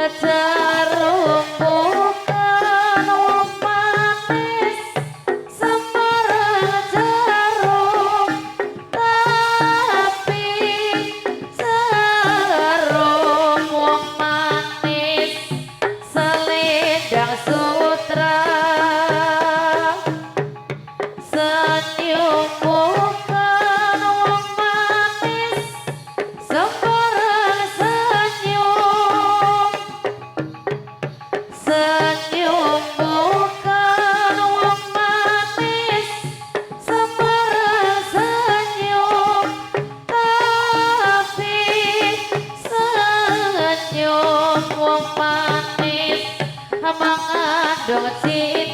jarum bukan wong manis sembarang jarum tapi jarum wong manis selendang sutra senyum bukan wong manis sembarang senyum senyum bukan wong manis sembarang senyum tapi senyum wong manis mengandung cinta